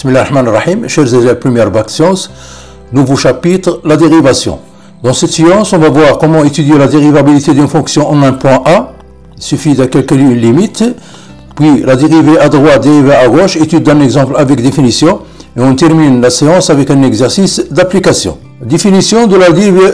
Bismillahirrahmanirrahim, chers élèves première bac sciences, nouveau chapitre, la dérivation. Dans cette séance, on va voir comment étudier la dérivabilité d'une fonction en un point A. Il suffit de calculer une limite, puis la dérivée à droite, dérivée à gauche, étude d'un exemple avec définition, et on termine la séance avec un exercice d'application. Définition de la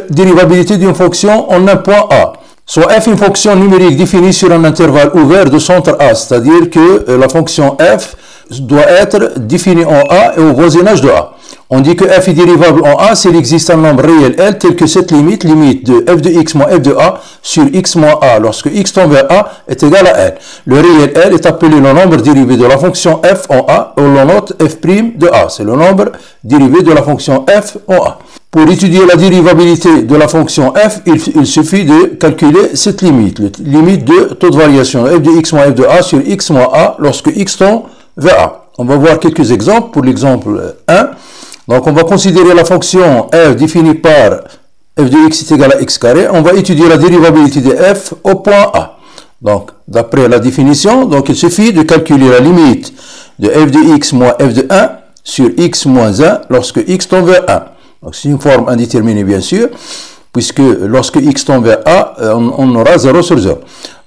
dérivabilité d'une fonction en un point A. Soit f une fonction numérique définie sur un intervalle ouvert de centre A, c'est-à-dire que la fonction f doit être définie en A et au voisinage de A. On dit que f est dérivable en A s'il existe un nombre réel L tel que cette limite de f de x moins f de A sur x moins A lorsque x tend vers A est égal à L. Le réel L est appelé le nombre dérivé de la fonction f en A et l'on note f' de A. C'est le nombre dérivé de la fonction f en A. Pour étudier la dérivabilité de la fonction f, il suffit de calculer cette limite, limite de taux de variation f de x moins f de A sur x moins A lorsque x tend vers A. On va voir quelques exemples. Pour l'exemple 1, donc on va considérer la fonction f définie par f de x est égal à x carré. On va étudier la dérivabilité de f au point A. Donc, d'après la définition, donc il suffit de calculer la limite de f de x moins f de 1 sur x moins 1 lorsque x tend vers 1. Donc, c'est une forme indéterminée, bien sûr, puisque lorsque x tend vers A, on aura 0 sur 0.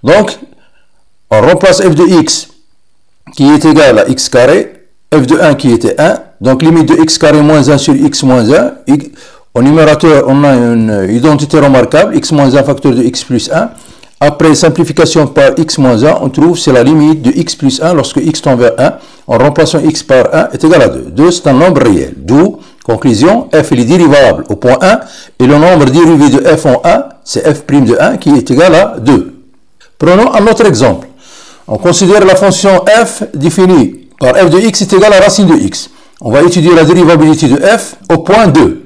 Donc, on remplace f de x qui est égal à x carré, f de 1 qui était 1, donc limite de x carré moins 1 sur x moins 1. Au numérateur, on a une identité remarquable, x moins 1 facteur de x plus 1. Après simplification par x moins 1, on trouve c'est la limite de x plus 1 lorsque x tend vers 1. En remplaçant x par 1 est égal à 2. 2, c'est un nombre réel. D'où, conclusion, f est dérivable au point 1 et le nombre dérivé de f en 1, c'est f' de 1 qui est égal à 2. Prenons un autre exemple. On considère la fonction f définie par f de x est égal à racine de x. On va étudier la dérivabilité de f au point 2.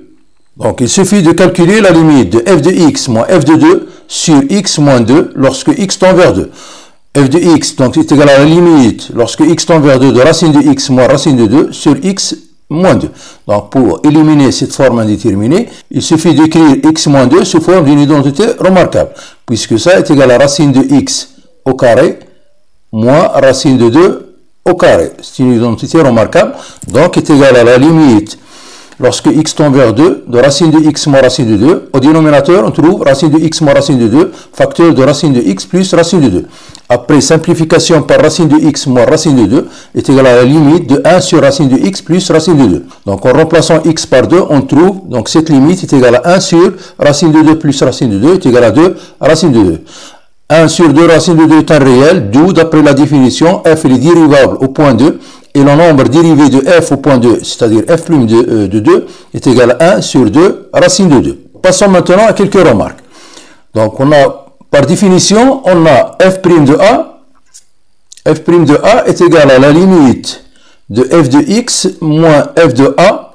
Donc, il suffit de calculer la limite de f de x moins f de 2 sur x moins 2 lorsque x tend vers 2. f de x donc, est égal à la limite lorsque x tend vers 2 de racine de x moins racine de 2 sur x moins 2. Donc, pour éliminer cette forme indéterminée, il suffit d'écrire x moins 2 sous forme d'une identité remarquable, puisque ça est égal à racine de x au carré moins racine de 2 au carré. C'est une identité remarquable, donc est égal à la limite lorsque x tend vers 2 de racine de x moins racine de 2. Au dénominateur, on trouve racine de x moins racine de 2, facteur de racine de x plus racine de 2. Après simplification par racine de x moins racine de 2 est égal à la limite de 1 sur racine de x plus racine de 2. Donc en remplaçant x par 2, on trouve, donc cette limite est égale à 1 sur racine de 2 plus racine de 2 est égal à 2 racine de 2. 1 sur 2 racine de 2 est un réel, d'où, d'après la définition, f est dérivable au point 2, et le nombre dérivé de f au point 2, c'est-à-dire f' de 2, est égal à 1 sur 2 racine de 2. Passons maintenant à quelques remarques. Donc, on a, par définition, on a f' de a. f' de a est égal à la limite de f de x moins f de a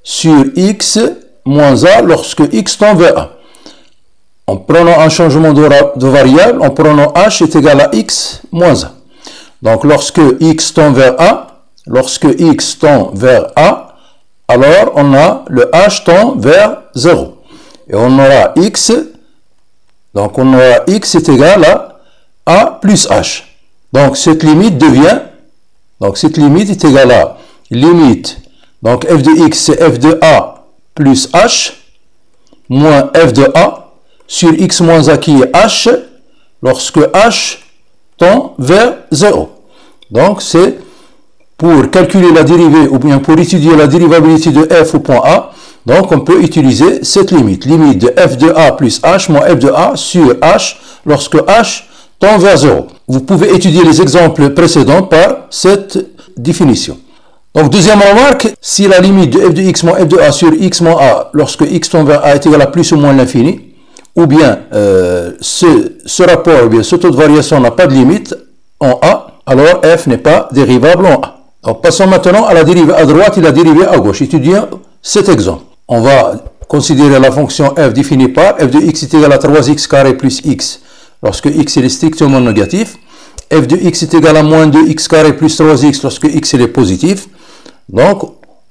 sur x moins a lorsque x tend vers a. En prenant un changement de variable, en prenant h est égal à x moins a. Donc, lorsque x tend vers a, alors on a le h tend vers 0. Et on aura x, donc on aura x est égal à a plus h. Donc, cette limite est égale à limite, donc f de x c'est f de a plus h, moins f de a, sur x moins a qui est h, lorsque h tend vers 0. Donc, c'est pour calculer la dérivée, ou bien pour étudier la dérivabilité de f au point A, donc on peut utiliser cette limite. Limite de f de a plus h moins f de a sur h, lorsque h tend vers 0. Vous pouvez étudier les exemples précédents par cette définition. Donc, deuxième remarque, si la limite de f de x moins f de a sur x moins a, lorsque x tend vers a est égal à plus ou moins l'infini, ou bien ce rapport, ou bien ce taux de variation n'a pas de limite en A, alors f n'est pas dérivable en A. Donc, passons maintenant à la dérivée à droite et la dérivée à gauche. Étudions cet exemple. On va considérer la fonction f définie par f de x est égal à 3x carré plus x, lorsque x est strictement négatif. F de x est égal à moins 2x carré plus 3x lorsque x est positif. Donc,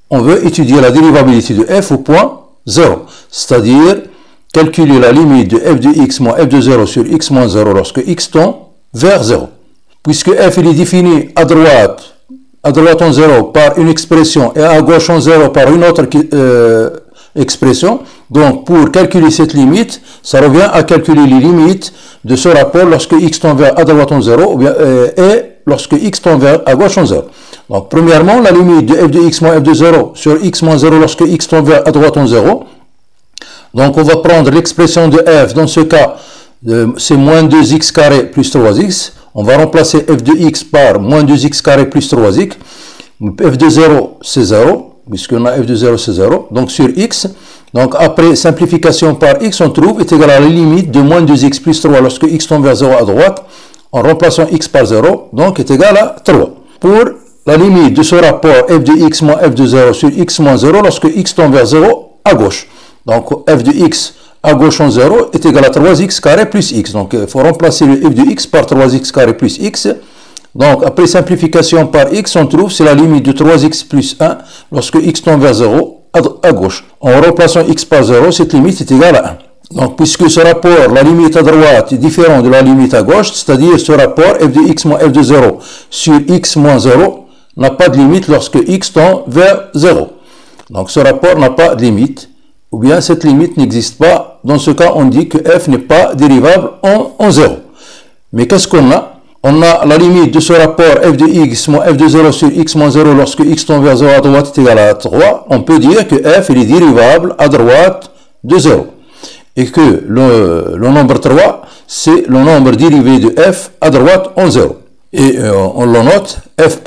on veut étudier la dérivabilité de f au point 0, c'est-à-dire calculer la limite de f de x moins f de 0 sur x moins 0 lorsque x tend vers 0. Puisque f est défini à droite à droite en 0 par une expression et à gauche en 0 par une autre expression. Donc, pour calculer cette limite, ça revient à calculer les limites de ce rapport lorsque x tend vers à droite en 0 ou bien, et lorsque x tend vers à gauche en 0. Donc, premièrement, la limite de f de x moins f de 0 sur x moins 0 lorsque x tend vers à droite en 0. Donc, on va prendre l'expression de f. Dans ce cas, c'est moins 2x carré plus 3x. On va remplacer f de x par moins 2x carré plus 3x. f de 0, c'est 0, puisqu'on a f de 0, c'est 0. Donc, sur x. Donc, après simplification par x, on trouve est égal à la limite de moins 2x plus 3 lorsque x tend vers 0 à droite, en remplaçant x par 0, donc est égal à 3. Pour la limite de ce rapport f de x moins f de 0 sur x moins 0 lorsque x tend vers 0 à gauche. Donc, f de x à gauche en 0 est égal à 3x carré plus x. Donc, il faut remplacer le f de x par 3x carré plus x. Donc, après simplification par x, on trouve c'est la limite de 3x plus 1 lorsque x tend vers 0 à gauche. En remplaçant x par 0, cette limite est égale à 1. Donc, puisque ce rapport, la limite à droite est différent de la limite à gauche, c'est-à-dire ce rapport f de x moins f de 0 sur x moins 0 n'a pas de limite lorsque x tend vers 0. Donc, ce rapport n'a pas de limite, ou bien cette limite n'existe pas. Dans ce cas, on dit que f n'est pas dérivable en 0. Mais qu'est-ce qu'on a? On a la limite de ce rapport f de x moins f de 0 sur x moins 0 lorsque x tend vers 0 à droite est égal à 3. On peut dire que f est dérivable à droite de 0. Et que le nombre 3, c'est le nombre dérivé de f à droite en 0. Et on le note, f',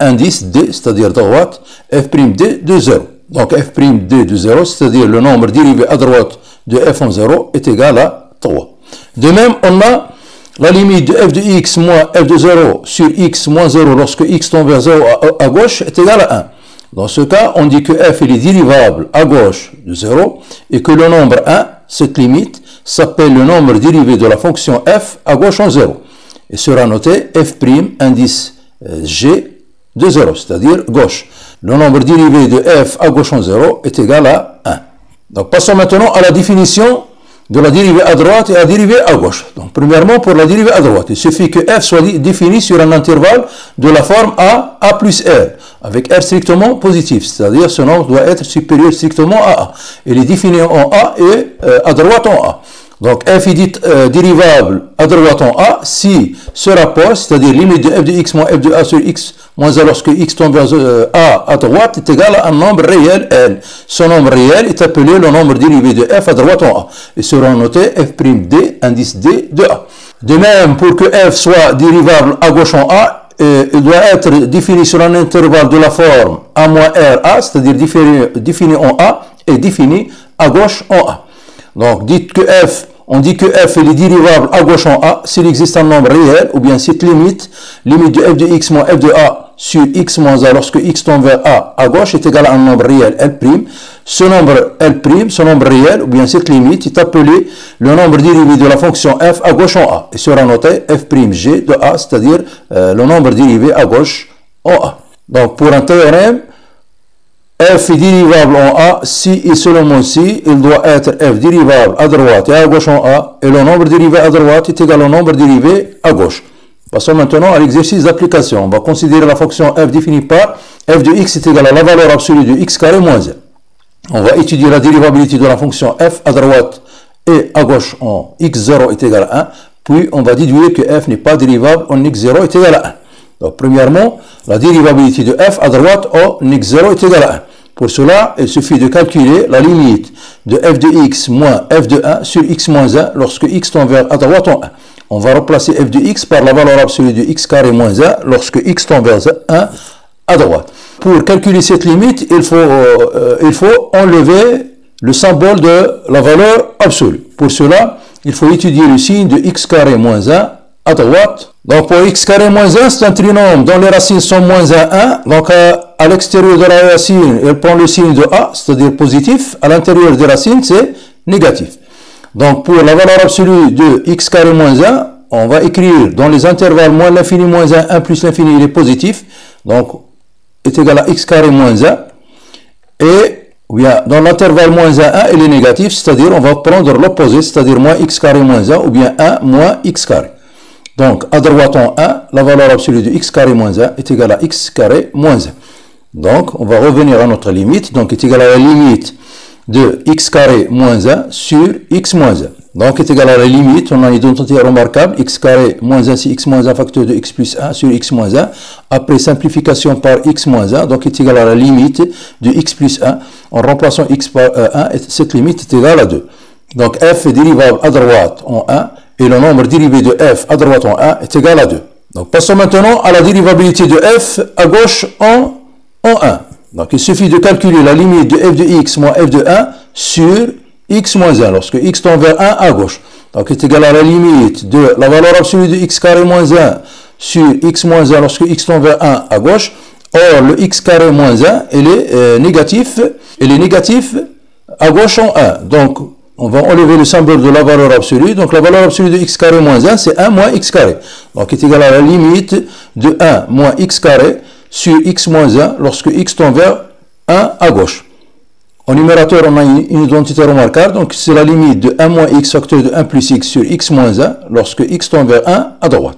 indice d, c'est-à-dire droite, f' d de 0. Donc f' d de 0, c'est-à-dire le nombre dérivé à droite de f en 0 est égal à 3. De même, on a la limite de f de x moins f de 0 sur x moins 0 lorsque x tend vers 0 à gauche est égal à 1. Dans ce cas, on dit que f est dérivable à gauche de 0 et que le nombre 1, cette limite, s'appelle le nombre dérivé de la fonction f à gauche en 0. Et sera noté f' indice g de 0, c'est-à-dire gauche. Le nombre dérivé de f à gauche en 0 est égal à 1. Donc passons maintenant à la définition de la dérivée à droite et la dérivée à gauche. Donc, premièrement, pour la dérivée à droite, il suffit que f soit défini sur un intervalle de la forme a plus r, avec r strictement positif, c'est-à-dire ce nombre doit être supérieur strictement à a. Il est défini en a et à droite en a. Donc, f est dit dérivable à droite en a si ce rapport, c'est-à-dire limite de f de x moins f de a sur x moins a lorsque x tombe vers a à droite est égal à un nombre réel n. Ce nombre réel est appelé le nombre dérivé de f à droite en a. Et sera noté f' d, indice d de a. De même, pour que f soit dérivable à gauche en a, il doit être défini sur un intervalle de la forme a moins r a, c'est-à-dire défini en a et défini à gauche en a. Donc, dites que f, on dit que f est dérivable à gauche en a s'il existe un nombre réel, ou bien cette limite de f de x moins f de a sur x moins a lorsque x tend vers a à gauche est égal à un nombre réel L'. Ce nombre L', ce nombre réel, ou bien cette limite est appelé le nombre dérivé de la fonction f à gauche en a. Et sera noté f'g de a, c'est-à-dire le nombre dérivé à gauche en a. Donc, pour un théorème, f est dérivable en a si et seulement si il doit être f dérivable à droite et à gauche en a, et le nombre dérivé à droite est égal au nombre dérivé à gauche. Passons maintenant à l'exercice d'application. On va considérer la fonction f définie par f de x est égal à la valeur absolue de x carré moins 1. On va étudier la dérivabilité de la fonction f à droite et à gauche en x0 est égal à 1, puis on va déduire que f n'est pas dérivable en x0 est égal à 1. Donc, premièrement, la dérivabilité de f à droite en x0 est égal à 1. Pour cela, il suffit de calculer la limite de f de x moins f de 1 sur x moins 1 lorsque x tend vers à droite en 1. On va remplacer f de x par la valeur absolue de x carré moins 1 lorsque x tend vers 1 à droite. Pour calculer cette limite, il faut enlever le symbole de la valeur absolue. Pour cela, il faut étudier le signe de x carré moins 1 à droite. Donc, pour x carré moins 1, c'est un trinôme dont les racines sont moins 1, 1. Donc, à l'extérieur de la racine, il prend le signe de a, c'est-à-dire positif. À l'intérieur des racines, c'est négatif. Donc, pour la valeur absolue de x carré moins 1, on va écrire dans les intervalles moins l'infini moins 1, 1 plus l'infini, il est positif. Donc, est égal à x carré moins 1. Et bien, dans l'intervalle moins 1, 1, il est négatif, c'est-à-dire on va prendre l'opposé, c'est-à-dire moins x carré moins 1, ou bien 1 moins x carré. Donc, à droite en 1, la valeur absolue de x carré moins 1 est égale à x carré moins 1. Donc, on va revenir à notre limite. Donc, est égal à la limite de x carré moins 1 sur x moins 1. Donc, est égal à la limite, on a une identité remarquable, x carré moins 1 c'est x moins 1 facteur de x plus 1 sur x moins 1. Après simplification par x moins 1, donc est égal à la limite de x plus 1. En remplaçant x par 1, cette limite est égale à 2. Donc, f est dérivable à droite en 1, et le nombre dérivé de f à droite en 1 est égal à 2. Donc, passons maintenant à la dérivabilité de f à gauche en 1. Donc, il suffit de calculer la limite de f de x moins f de 1 sur x moins 1, lorsque x tend vers 1 à gauche. Donc, est égal à la limite de la valeur absolue de x carré moins 1 sur x moins 1 lorsque x tend vers 1 à gauche. Or, le x carré moins 1, il est négatif à gauche en 1. Donc, on va enlever le symbole de la valeur absolue. Donc, la valeur absolue de x carré moins 1, c'est 1 moins x carré. Donc, est égal à la limite de 1 moins x carré sur x moins 1 lorsque x tend vers 1 à gauche. En numérateur, on a une identité remarquable, donc c'est la limite de 1 moins x facteur de 1 plus x sur x moins 1 lorsque x tend vers 1 à droite.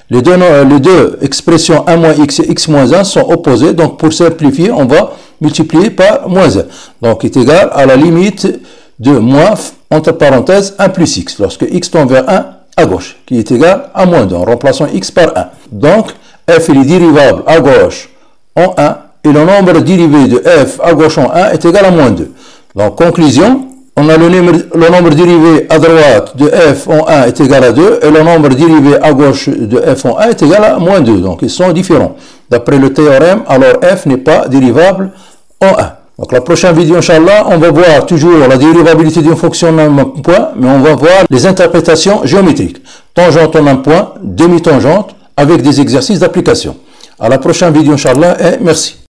Les deux expressions 1 moins x et x moins 1 sont opposées, donc pour simplifier, on va multiplier par moins 1. Donc, est égal à la limite de moins, entre parenthèses, 1 plus x lorsque x tend vers 1 à gauche, qui est égal à moins 2 en remplaçant x par 1. Donc, f est dérivable à gauche en 1 et le nombre dérivé de f à gauche en 1 est égal à moins 2. Donc, conclusion, on a le nombre dérivé à droite de f en 1 est égal à 2 et le nombre dérivé à gauche de f en 1 est égal à moins 2. Donc, ils sont différents. D'après le théorème, alors f n'est pas dérivable en 1. Donc, la prochaine vidéo, Inch'Allah, on va voir toujours la dérivabilité d'une fonction en un point, mais on va voir les interprétations géométriques. Tangente en un point, demi-tangente, avec des exercices d'application. À la prochaine vidéo, Inch'Allah, et merci.